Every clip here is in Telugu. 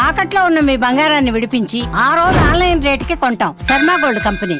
తాకట్లో ఉన్న మీ బంగారాన్ని విడిపించి ఆ రోజు ఆన్లైన్ రేటుకి కొంటాం. Sharma gold company.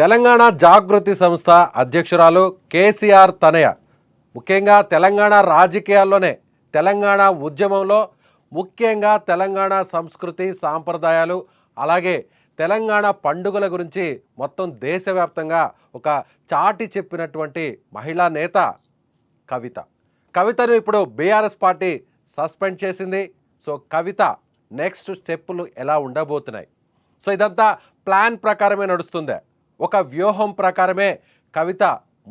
తెలంగాణ జాగృతి సంస్థ అధ్యక్షురాలు కేసీఆర్ తనయ ముఖ్యంగా తెలంగాణ రాజకీయాల్లోనే తెలంగాణ ఉద్యమంలో ముఖ్యంగా తెలంగాణ సంస్కృతి సాంప్రదాయాలు అలాగే తెలంగాణ పండుగల గురించి మొత్తం దేశవ్యాప్తంగా ఒక చాటి చెప్పినటువంటి మహిళా నేత కవితను ఇప్పుడు బీఆర్ఎస్ పార్టీ సస్పెండ్ చేసింది. సో కవిత నెక్స్ట్ స్టెప్పులు ఎలా ఉండబోతున్నాయి? సో ఇదంతా ప్లాన్ ప్రకారమే నడుస్తుంది, ఒక వ్యూహం ప్రకారమే కవిత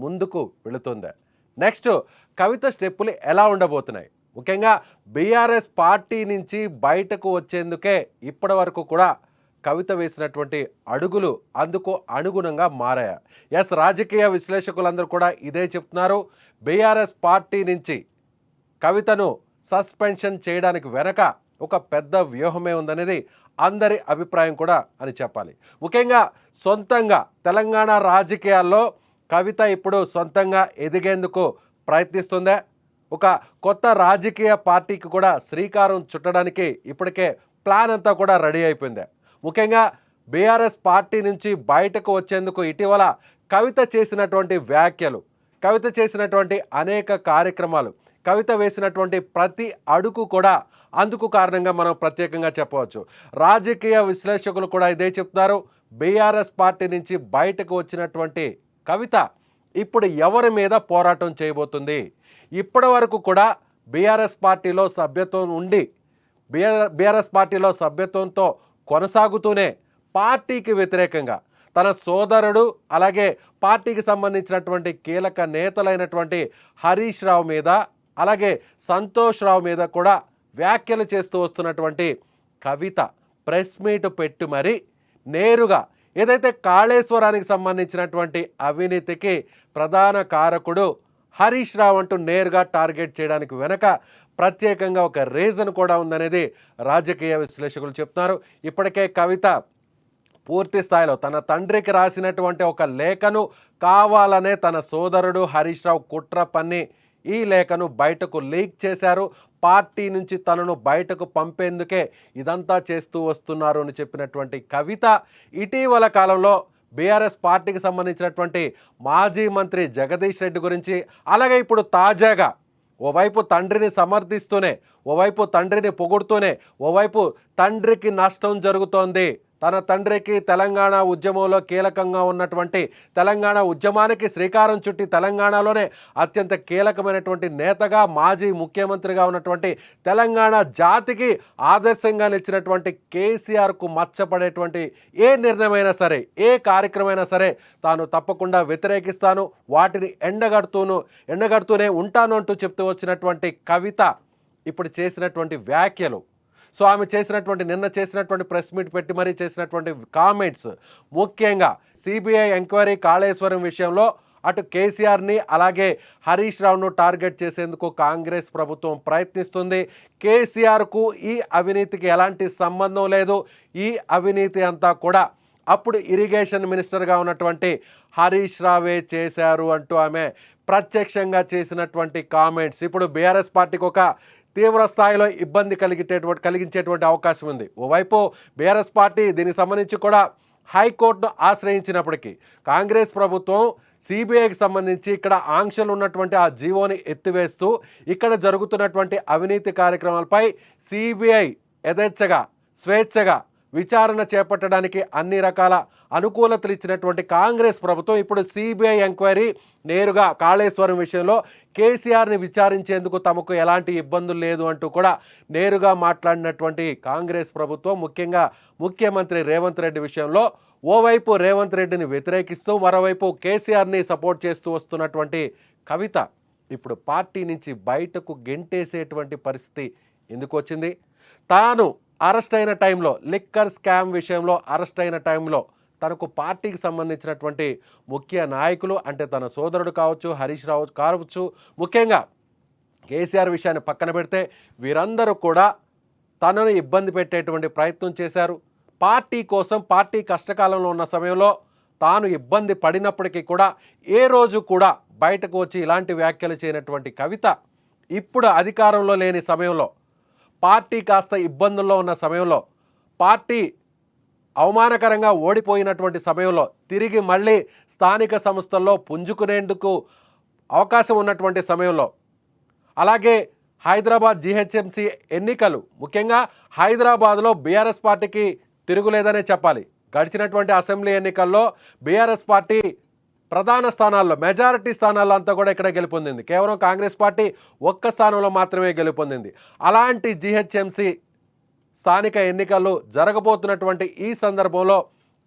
ముందుకు వెళుతుంది. నెక్స్ట్ కవిత స్టెప్పులు ఎలా ఉండబోతున్నాయి? ముఖ్యంగా బీఆర్ఎస్ పార్టీ నుంచి బయటకు వచ్చేందుకే ఇప్పటి వరకు కూడా కవిత వేసినటువంటి అడుగులు అందుకు అనుగుణంగా మారాయి. ఎస్, రాజకీయ విశ్లేషకులందరూ కూడా ఇదే చెప్తున్నారు. బీఆర్ఎస్ పార్టీ నుంచి కవితను సస్పెన్షన్ చేయడానికి వెనక ఒక పెద్ద వ్యూహమే ఉందనేది అందరి అభిప్రాయం కూడా అని చెప్పాలి. ముఖ్యంగా సొంతంగా తెలంగాణ రాజకీయాల్లో కవిత ఇప్పుడు సొంతంగా ఎదిగేందుకు ప్రయత్నిస్తుందే. ఒక కొత్త రాజకీయ పార్టీకి కూడా శ్రీకారం చుట్టడానికి ఇప్పటికే ప్లాన్ అంతా కూడా రెడీ అయిపోయింది. ముఖ్యంగా బీఆర్ఎస్ పార్టీ నుంచి బయటకు వచ్చేందుకు ఇటీవల కవిత చేసినటువంటి వ్యాఖ్యలు, కవిత చేసినటువంటి అనేక కార్యక్రమాలు, కవిత వేసినటువంటి ప్రతి అడుగు కూడా అందుకు కారణంగా మనం ప్రత్యేకంగా చెప్పవచ్చు. రాజకీయ విశ్లేషకులు కూడా ఇదే చెప్తున్నారు. బీఆర్ఎస్ పార్టీ నుంచి బయటకు వచ్చినటువంటి కవిత ఇప్పుడు ఎవరి మీద పోరాటం చేయబోతుంది? ఇప్పటి వరకు కూడా బీఆర్ఎస్ పార్టీలో సభ్యత్వం ఉండి బీఆర్ఎస్ పార్టీలో సభ్యత్వంతో కొనసాగుతూనే పార్టీకి వ్యతిరేకంగా తన సోదరుడు అలాగే పార్టీకి సంబంధించినటువంటి కీలక నేతలైనటువంటి హరీష్ రావు మీద అలాగే సంతోష్ రావు మీద కూడా వ్యాఖ్యలు చేస్తూ వస్తున్నటువంటి కవిత ప్రెస్ మీట్ పెట్టి మరి నేరుగా ఏదైతే కాళేశ్వరానికి సంబంధించినటువంటి అవినీతికి ప్రధాన కారకుడు హరీష్ రావు అంటూ నేరుగా టార్గెట్ చేయడానికి వెనక ప్రత్యేకంగా ఒక రీజన్ కూడా ఉందనేది రాజకీయ విశ్లేషకులు చెప్తున్నారు. ఇప్పటికే కవిత పూర్తి స్థాయిలో తన తండ్రికి రాసినటువంటి ఒక లేఖను కావాలనే తన సోదరుడు హరీష్ రావు కుట్ర పన్ని ఈ లేఖను బయటకు లీక్ చేశారు. పార్టీ నుంచి తనను బయటకు పంపేందుకే ఇదంతా చేస్తూ వస్తున్నారు అని చెప్పినటువంటి కవిత ఇటీవల కాలంలో బీఆర్ఎస్ పార్టీకి సంబంధించినటువంటి మాజీ మంత్రి జగదీష్ రెడ్డి గురించి అలాగే ఇప్పుడు తాజాగా ఓవైపు తండ్రిని సమర్థిస్తూనే ఓవైపు తండ్రిని పొగుడుతూనే ఓవైపు తండ్రికి నష్టం జరుగుతోంది, తన తండ్రికి తెలంగాణ ఉద్యమంలో కీలకంగా ఉన్నటువంటి తెలంగాణ ఉద్యమానికి శ్రీకారం చుట్టి తెలంగాణలోనే అత్యంత కీలకమైనటువంటి నేతగా మాజీ ముఖ్యమంత్రిగా ఉన్నటువంటి తెలంగాణ జాతికి ఆదర్శంగా నిలిచినటువంటి కేసీఆర్కు మచ్చపడేటువంటి ఏ నిర్ణయమైనా సరే ఏ కార్యక్రమైనా సరే తాను తప్పకుండా వ్యతిరేకిస్తాను, వాటిని ఎండగడుతూనే ఉంటాను అంటూ చెప్తూ వచ్చినటువంటి కవిత ఇప్పుడు చేసినటువంటి వ్యాఖ్యలు, సో ఆమె నిన్న చేసినటువంటి ప్రెస్ మీట్ పెట్టి మరీ చేసినటువంటి కామెంట్స్, ముఖ్యంగా సిబిఐ ఎంక్వైరీ కాళేశ్వరం విషయంలో అటు కేసీఆర్ని అలాగే హరీష్ రావును టార్గెట్ చేసేందుకు కాంగ్రెస్ ప్రభుత్వం ప్రయత్నిస్తుంది. కేసీఆర్కు ఈ అవినీతికి ఎలాంటి సంబంధం లేదు, ఈ అవినీతి అంతా కూడా అప్పుడు ఇరిగేషన్ మినిస్టర్గా ఉన్నటువంటి హరీష్ రావే చేశారు అంటూ ఆమె ప్రత్యక్షంగా చేసినటువంటి కామెంట్స్ ఇప్పుడు బీఆర్ఎస్ పార్టీకి ఒక తీవ్ర స్థాయిలో ఇబ్బంది కలిగించేటువంటి అవకాశం ఉంది. ఓవైపు బీఆర్ఎస్ పార్టీ దీనికి సంబంధించి కూడా హైకోర్టును ఆశ్రయించినప్పటికీ కాంగ్రెస్ ప్రభుత్వం సిబిఐకి సంబంధించి ఇక్కడ ఆంక్షలు ఉన్నటువంటి ఆ జీవోని ఎత్తివేస్తూ ఇక్కడ జరుగుతున్నటువంటి అవినీతి కార్యక్రమాలపై సిబిఐ యథేచ్ఛగా స్వేచ్ఛగా విచారణ చేపట్టడానికి అన్ని రకాల అనుకూలతలు ఇచ్చినటువంటి కాంగ్రెస్ ప్రభుత్వం ఇప్పుడు సిబిఐ ఎంక్వైరీ నేరుగా కాళేశ్వరం విషయంలో కేసీఆర్ని విచారించేందుకు తమకు ఎలాంటి ఇబ్బందులు లేదు అంటూ కూడా నేరుగా మాట్లాడినటువంటి కాంగ్రెస్ ప్రభుత్వం ముఖ్యంగా ముఖ్యమంత్రి రేవంత్ రెడ్డి విషయంలో ఓవైపు రేవంత్ రెడ్డిని వ్యతిరేకిస్తూ మరోవైపు కేసీఆర్ని సపోర్ట్ చేస్తూ వస్తున్నటువంటి కవిత ఇప్పుడు పార్టీ నుంచి బయటకు గెంటేసేటువంటి పరిస్థితి ఎందుకు వచ్చింది? తాను అరెస్ట్ అయిన టైంలో లిక్కర్ స్కామ్ విషయంలో అరెస్ట్ అయిన టైంలో తనకు పార్టీకి సంబంధించినటువంటి ముఖ్య నాయకులు అంటే తన సోదరుడు కావచ్చు, హరీష్ రావు కావచ్చు, ముఖ్యంగా కేసీఆర్ విషయాన్ని పక్కన పెడితే వీరందరూ కూడా తనను ఇబ్బంది పెట్టేటువంటి ప్రయత్నం చేశారు. పార్టీ కోసం పార్టీ కష్టకాలంలో ఉన్న సమయంలో తాను ఇబ్బంది పడినప్పటికీ కూడా ఏ రోజు కూడా బయటకు వచ్చి ఇలాంటి వ్యాఖ్యలు చేయనటువంటి కవిత ఇప్పుడు అధికారంలో లేని సమయంలో, పార్టీ కాస్త ఇబ్బందుల్లో ఉన్న సమయంలో, పార్టీ అవమానకరంగా ఓడిపోయినటువంటి సమయంలో తిరిగి మళ్ళీ స్థానిక సంస్థల్లో పుంజుకునేందుకు అవకాశం ఉన్నటువంటి సమయంలో, అలాగే హైదరాబాద్ జీహెచ్ఎంసీ ఎన్నికలు, ముఖ్యంగా హైదరాబాద్లో బీఆర్ఎస్ పార్టీకి తిరుగులేదనే చెప్పాలి. గడిచినటువంటి అసెంబ్లీ ఎన్నికల్లో బీఆర్ఎస్ పార్టీ ప్రధాన స్థానాల్లో, మెజారిటీ స్థానాల్లో అంతా కూడా ఇక్కడ గెలుపొందింది. కేవలం కాంగ్రెస్ పార్టీ ఒక్క స్థానంలో మాత్రమే గెలుపొందింది. అలాంటి జీహెచ్ఎంసీ స్థానిక ఎన్నికలు జరగబోతున్నటువంటి ఈ సందర్భంలో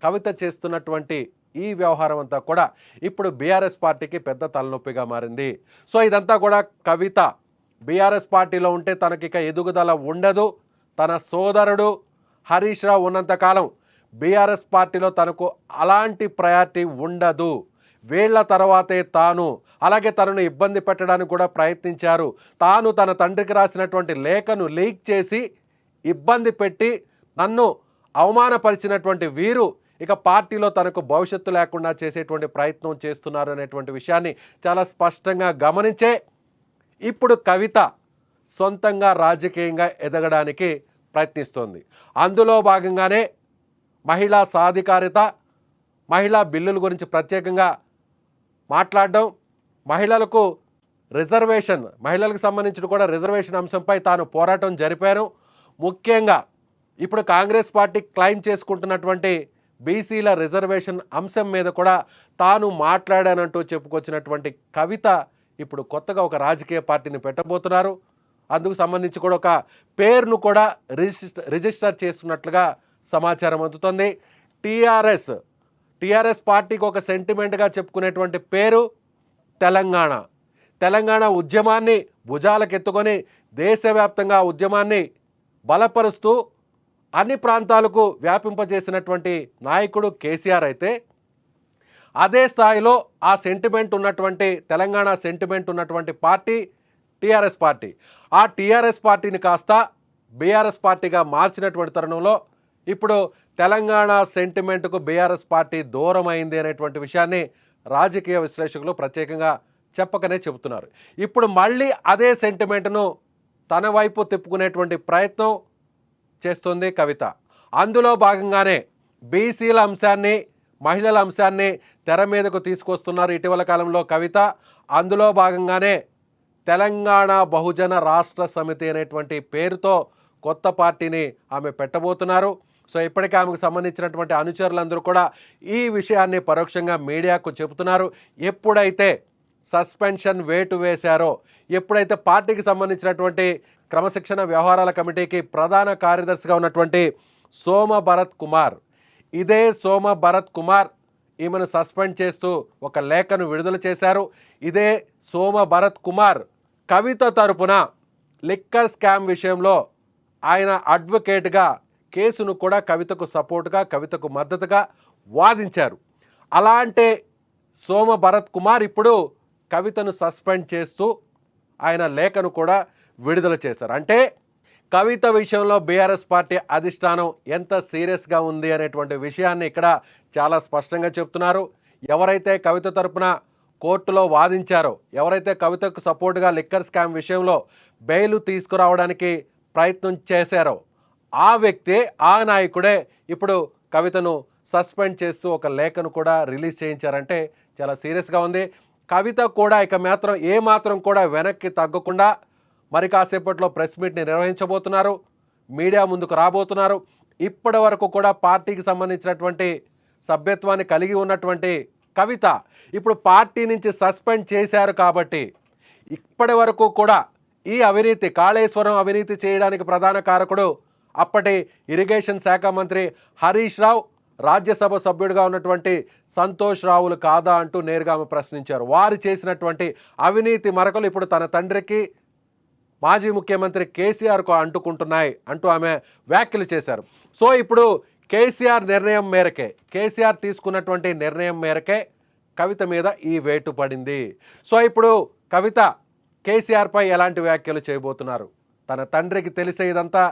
కవిత చేస్తున్నటువంటి ఈ వ్యవహారం అంతా కూడా ఇప్పుడు బీఆర్ఎస్ పార్టీకి పెద్ద తలనొప్పిగా మారింది. సో ఇదంతా కూడా కవిత బీఆర్ఎస్ పార్టీలో ఉంటే తనకిక ఎదుగుదల ఉండదు, తన సోదరుడు హరీష్ రావు ఉన్నంతకాలం బీఆర్ఎస్ పార్టీలో తనకు అలాంటి ప్రయారిటీ ఉండదు, వీళ్ల తర్వాతే తాను, అలాగే తనను ఇబ్బంది పెట్టడానికి కూడా ప్రయత్నించారు, తాను తన తండ్రికి రాసినటువంటి లేఖను లీక్ చేసి ఇబ్బంది పెట్టి నన్ను అవమానపరిచినటువంటి వీరు ఇక పార్టీలో తనకు భవిష్యత్తు లేకుండా చేసేటువంటి ప్రయత్నం చేస్తున్నారు అనేటువంటి విషయాన్ని చాలా స్పష్టంగా గమనించే ఇప్పుడు కవిత సొంతంగా రాజకీయంగా ఎదగడానికి ప్రయత్నిస్తోంది. అందులో భాగంగానే మహిళా సాధికారిత, మహిళా బిల్లుల గురించి ప్రత్యేకంగా మాట్లాడడం, మహిళలకు రిజర్వేషన్, మహిళలకు సంబంధించిన కూడా రిజర్వేషన్ అంశంపై తాను పోరాటం జరిపాను. ముఖ్యంగా ఇప్పుడు కాంగ్రెస్ పార్టీ క్లెయిమ్ చేసుకుంటున్నటువంటి బీసీల రిజర్వేషన్ అంశం మీద కూడా తాను మాట్లాడానంటూ చెప్పుకొచ్చినటువంటి కవిత ఇప్పుడు కొత్తగా ఒక రాజకీయ పార్టీని పెట్టబోతున్నారు. అందుకు సంబంధించి కూడా ఒక పేరును కూడా రిజిస్టర్ చేస్తున్నట్లుగా సమాచారం అందుతుంది. టీఆర్ఎస్ పార్టీకి ఒక సెంటిమెంట్గా చెప్పుకునేటువంటి పేరు తెలంగాణ ఉద్యమాన్ని భుజాలకెత్తుకొని దేశవ్యాప్తంగా ఉద్యమాన్ని బలపరుస్తూ అన్ని ప్రాంతాలకు వ్యాపింపజేసినటువంటి నాయకుడు కేసీఆర్ అయితే, అదే స్థాయిలో ఆ సెంటిమెంట్ ఉన్నటువంటి తెలంగాణ సెంటిమెంట్ ఉన్నటువంటి పార్టీ టీఆర్ఎస్ పార్టీ. ఆ టీఆర్ఎస్ పార్టీని కాస్త బీఆర్ఎస్ పార్టీగా మార్చినటువంటి తరుణంలో ఇప్పుడు తెలంగాణ సెంటిమెంట్కు బీఆర్ఎస్ పార్టీ దూరం అయింది అనేటువంటి విషయాన్ని రాజకీయ విశ్లేషకులు ప్రత్యేకంగా చెప్పకనే చెబుతున్నారు. ఇప్పుడు మళ్ళీ అదే సెంటిమెంట్ను తన వైపు తిప్పుకునేటువంటి ప్రయత్నం చేస్తుంది కవిత. అందులో భాగంగానే బీసీల అంశాన్ని, మహిళల అంశాన్ని తెర మీదకు తీసుకొస్తున్నారు ఇటీవల కాలంలో కవిత. అందులో భాగంగానే తెలంగాణ బహుజన రాష్ట్ర సమితి అనేటువంటి పేరుతో కొత్త పార్టీని ఆమె పెట్టబోతున్నారు. సో ఇప్పటికే ఆమెకు సంబంధించినటువంటి అనుచరులందరూ కూడా ఈ విషయాన్ని పరోక్షంగా మీడియాకు చెబుతున్నారు. ఎప్పుడైతే సస్పెన్షన్ వేటు వేశారో, ఎప్పుడైతే పార్టీకి సంబంధించినటువంటి క్రమశిక్షణ వ్యవహారాల కమిటీకి ప్రధాన కార్యదర్శిగా ఉన్నటువంటి సోమ భరత్ కుమార్ ఈమెను సస్పెండ్ చేస్తూ ఒక లేఖను విడుదల చేశారు. ఇదే సోమ భరత్ కుమార్ కవిత తరపున లిక్కర్ స్కామ్ విషయంలో ఆయన అడ్వకేట్గా కేసును కూడా కవితకు సపోర్టుగా, కవితకు మద్దతుగా వాదించారు. అలాంటి సోమ భరత్ కుమార్ ఇప్పుడు కవితను సస్పెండ్ చేస్తూ ఆయన లేఖను కూడా విడుదల చేశారు. అంటే కవిత విషయంలో బీఆర్ఎస్ పార్టీ అధిష్టానం ఎంత సీరియస్గా ఉంది అనేటువంటి విషయాన్ని ఇక్కడ చాలా స్పష్టంగా చెప్తున్నారు. ఎవరైతే కవిత తరపున కోర్టులో వాదించారో, ఎవరైతే కవితకు సపోర్టుగా లిక్కర్ స్కామ్ విషయంలో బెయిల్ తీసుకురావడానికి ప్రయత్నం చేశారో, ఆ వ్యక్తే, ఆ నాయకుడే ఇప్పుడు కవితను సస్పెండ్ చేస్తూ ఒక లేఖను కూడా రిలీజ్ చేయించారంటే చాలా సీరియస్గా ఉంది. కవిత కూడా ఇక ఏమాత్రం కూడా వెనక్కి తగ్గకుండా మరి కాసేపట్లో ప్రెస్ మీట్ని నిర్వహించబోతున్నారు, మీడియా ముందుకు రాబోతున్నారు. ఇప్పటి వరకు కూడా పార్టీకి సంబంధించినటువంటి సభ్యత్వాన్ని కలిగి ఉన్నటువంటి కవిత ఇప్పుడు పార్టీ నుంచి సస్పెండ్ చేశారు కాబట్టి ఇప్పటి వరకు కూడా ఈ అవినీతి, కాళేశ్వరం అవినీతి చేయడానికి ప్రధాన కారకుడు అప్పటి ఇరిగేషన్ శాఖ మంత్రి హరీష్ రావు, రాజ్యసభ సభ్యుడిగా ఉన్నటువంటి సంతోష్ రావులు కాదా అంటూ నేరుగా ఆమె ప్రశ్నించారు. వారు చేసినటువంటి అవినీతి మరకలు ఇప్పుడు తన తండ్రికి, మాజీ ముఖ్యమంత్రి కేసీఆర్కు అంటుకుంటున్నాయి అంటూ ఆమె వ్యాఖ్యలు చేశారు. సో ఇప్పుడు కేసీఆర్ తీసుకున్నటువంటి నిర్ణయం మేరకే కవిత మీద ఈ వేటు పడింది. సో ఇప్పుడు కవిత కేసీఆర్పై ఎలాంటి వ్యాఖ్యలు చేయబోతున్నారు? తన తండ్రికి తెలిసే ఇదంతా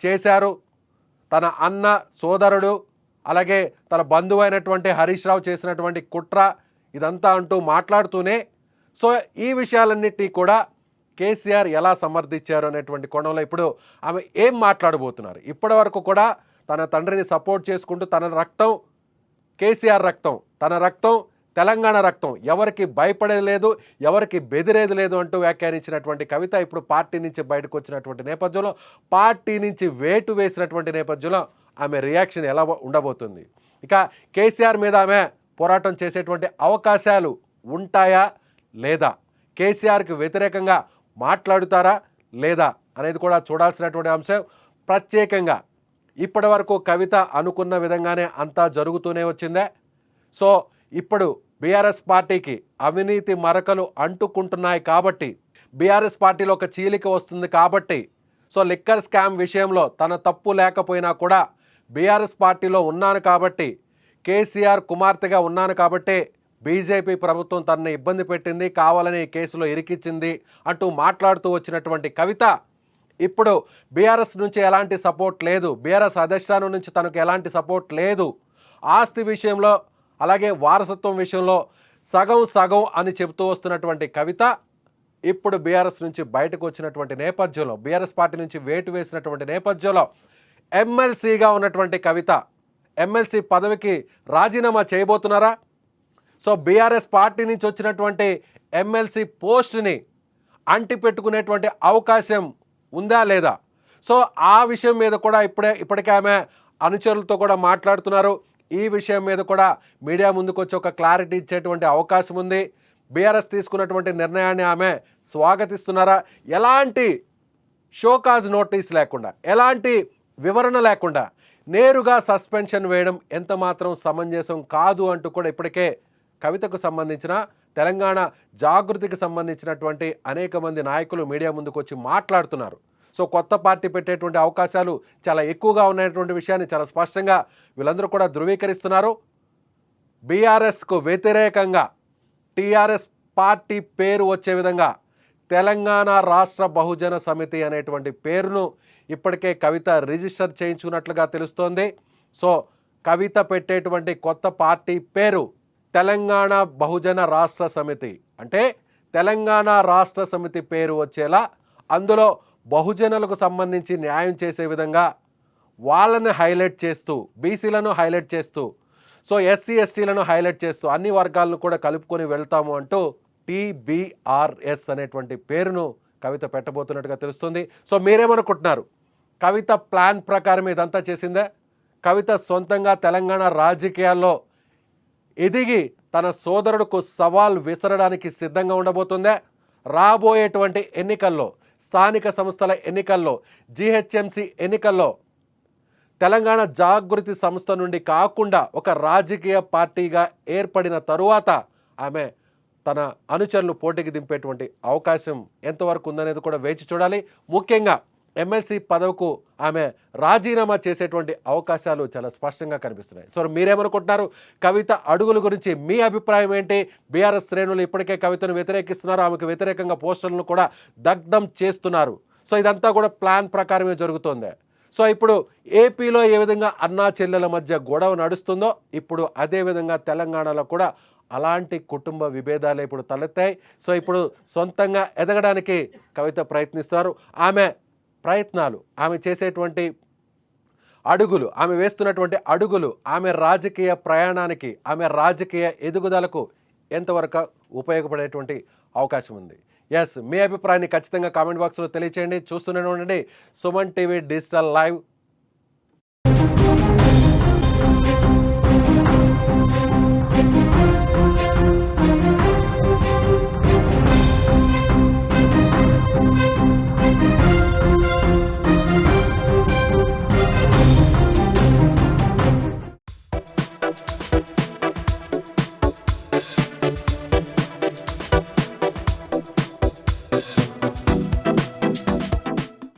చేశారు, తన అన్న సోదరుడు అలాగే తన బంధువు అయినటువంటి హరీష్ రావు చేసినటువంటి కుట్ర ఇదంతా అంటూ మాట్లాడుతూనే సో ఈ విషయాలన్నిటినీ కూడా కేసీఆర్ ఎలా సమర్థించారు అనేటువంటి కోణంలో ఇప్పుడు ఆమె ఏం మాట్లాడబోతున్నారు. ఇప్పటి వరకు కూడా తన తండ్రిని సపోర్ట్ చేసుకుంటూ తన రక్తం కేసీఆర్ రక్తం, తన రక్తం తెలంగాణ రక్తం, ఎవరికి భయపడేది లేదు, ఎవరికి బెదిరేది లేదు అంటూ వ్యాఖ్యానించినటువంటి కవిత ఇప్పుడు పార్టీ నుంచి బయటకు వచ్చినటువంటి నేపథ్యంలో, పార్టీ నుంచి వేటు వేసినటువంటి నేపథ్యంలో ఆమె రియాక్షన్ ఎలా ఉండబోతుంది. ఇక కేసీఆర్ మీద ఆమె పోరాటం చేసేటువంటి అవకాశాలు ఉంటాయా లేదా, కేసీఆర్కి వ్యతిరేకంగా మాట్లాడుతారా లేదా అనేది కూడా చూడాల్సినటువంటి అంశం. ప్రత్యేకంగా ఇప్పటి వరకు కవిత అనుకున్న విధంగానే అంతా జరుగుతూనే వచ్చిందే. సో ఇప్పుడు బీఆర్ఎస్ పార్టీకి అవినీతి మరకలు అంటుకుంటున్నాయి కాబట్టి, బీఆర్ఎస్ పార్టీలో ఒక చీలిక వస్తుంది కాబట్టి, సో లిక్కర్ స్కామ్ విషయంలో తన తప్పు లేకపోయినా కూడా బీఆర్ఎస్ పార్టీలో ఉన్నాను కాబట్టి, కేసీఆర్ కుమార్తెగా ఉన్నాను కాబట్టి బీజేపీ ప్రభుత్వం తనని ఇబ్బంది పెట్టింది, కావాలని కేసులో ఇరికిచ్చింది అంటూ మాట్లాడుతూ వచ్చినటువంటి కవిత ఇప్పుడు బీఆర్ఎస్ నుంచి ఎలాంటి సపోర్ట్ లేదు, బీఆర్ఎస్ అధిష్టానం నుంచి తనకు ఎలాంటి సపోర్ట్ లేదు, ఆస్తి విషయంలో అలాగే వారసత్వం విషయంలో సగం సగం అని చెబుతూ వస్తున్నటువంటి కవిత ఇప్పుడు బీఆర్ఎస్ నుంచి బయటకు వచ్చినటువంటి నేపథ్యంలో, బీఆర్ఎస్ పార్టీ నుంచి వేటు వేసినటువంటి నేపథ్యంలో ఎమ్మెల్సీగా ఉన్నటువంటి కవిత ఎమ్మెల్సీ పదవికి రాజీనామా చేయబోతున్నారా? సో బీఆర్ఎస్ పార్టీ నుంచి వచ్చినటువంటి ఎమ్మెల్సీ పోస్ట్ని అంటిపెట్టుకునేటువంటి అవకాశం ఉందా లేదా? సో ఆ విషయం మీద కూడా ఇప్పటికే ఆమె అనుచరులతో కూడా మాట్లాడుతున్నారు. ఈ విషయం మీద కూడా మీడియా ముందుకు వచ్చి ఒక క్లారిటీ ఇచ్చేటువంటి అవకాశం ఉంది. బీఆర్ఎస్ తీసుకున్నటువంటి నిర్ణయాన్ని ఆమె స్వాగతిస్తున్నారా? ఎలాంటి షోకాజ్ నోటీస్ లేకుండా, ఎలాంటి వివరణ లేకుండా నేరుగా సస్పెన్షన్ వేయడం ఎంత మాత్రం సమంజసం కాదు అంటూ కూడా ఇప్పటికే కవితకు సంబంధించిన తెలంగాణ జాగృతికి సంబంధించినటువంటి అనేక మంది నాయకులు మీడియా ముందుకు వచ్చి మాట్లాడుతున్నారు. సో కొత్త పార్టీ పెట్టేటువంటి అవకాశాలు చాలా ఎక్కువగా ఉన్నటువంటి విషయాన్ని చాలా స్పష్టంగా వీళ్ళందరూ కూడా ధృవీకరిస్తున్నారు. బీఆర్ఎస్కు వ్యతిరేకంగా టీఆర్ఎస్ పార్టీ పేరు వచ్చే విధంగా తెలంగాణ రాష్ట్ర బహుజన సమితి అనేటువంటి పేరును ఇప్పటికే కవిత రిజిస్టర్ చేయించుకున్నట్లుగా తెలుస్తోంది. సో కవిత పెట్టేటువంటి కొత్త పార్టీ పేరు తెలంగాణ బహుజన రాష్ట్ర సమితి, అంటే తెలంగాణ రాష్ట్ర సమితి పేరు వచ్చేలా, అందులో బహుజనులకు సంబంధించి న్యాయం చేసే విధంగా వాళ్ళని హైలైట్ చేస్తూ, బీసీలను హైలైట్ చేస్తూ, సో ఎస్సీ ఎస్టీలను హైలైట్ చేస్తూ అన్ని వర్గాలను కూడా కలుపుకొని వెళ్తాము అంటూ టీబీఆర్ఎస్ అనేటువంటి పేరును కవిత పెట్టబోతున్నట్టుగా తెలుస్తుంది. సో మీరేమనుకుంటున్నారు? కవిత ప్లాన్ ప్రకారం ఇదంతా చేసిందే? కవిత సొంతంగా తెలంగాణ రాజకీయాల్లో ఎదిగి తన సోదరుడుకు సవాల్ విసరడానికి సిద్ధంగా ఉండబోతుందే? రాబోయేటువంటి ఎన్నికల్లో, స్థానిక సంస్థల ఎన్నికల్లో, జీహెచ్ఎంసీ ఎన్నికల్లో తెలంగాణ జాగృతి సంస్థ నుండి కాకుండా ఒక రాజకీయ పార్టీగా ఏర్పడిన తరువాత ఆమె తన అనుచరులు పోటీకి దింపేటువంటి అవకాశం ఎంతవరకు ఉందనేది కూడా వేచి చూడాలి. ముఖ్యంగా ఎమ్మెల్సీ పదవికు ఆమె రాజీనామా చేసేటువంటి అవకాశాలు చాలా స్పష్టంగా కనిపిస్తున్నాయి. సో మీరేమనుకుంటున్నారు? కవిత అడుగుల గురించి మీ అభిప్రాయం ఏంటి? బీఆర్ఎస్ శ్రేణులు ఇప్పటికే కవితను వ్యతిరేకిస్తున్నారు, ఆమెకు వ్యతిరేకంగా పోస్టర్లను కూడా దగ్ధం చేస్తున్నారు. సో ఇదంతా కూడా ప్లాన్ ప్రకారమే జరుగుతోంది. సో ఇప్పుడు ఏపీలో ఏ విధంగా అన్నా చెల్లెల మధ్య గొడవ నడుస్తుందో ఇప్పుడు అదేవిధంగా తెలంగాణలో కూడా అలాంటి కుటుంబ విభేదాలు ఇప్పుడు తలెత్తాయి. సో ఇప్పుడు సొంతంగా ఎదగడానికి కవిత ప్రయత్నిస్తారు. ఆమె ప్రయత్నాలు, ఆమె చేసేటువంటి అడుగులు, ఆమె వేస్తున్నటువంటి అడుగులు ఆమె రాజకీయ ప్రయాణానికి, ఆమె రాజకీయ ఎదుగుదలకు ఎంతవరకు ఉపయోగపడేటువంటి అవకాశం ఉంది? ఎస్, మీ అభిప్రాయాన్ని ఖచ్చితంగా కామెంట్ బాక్స్లో తెలియచేయండి. చూస్తూనే ఉండండి సుమన్ టీవీ డిజిటల్ లైవ్.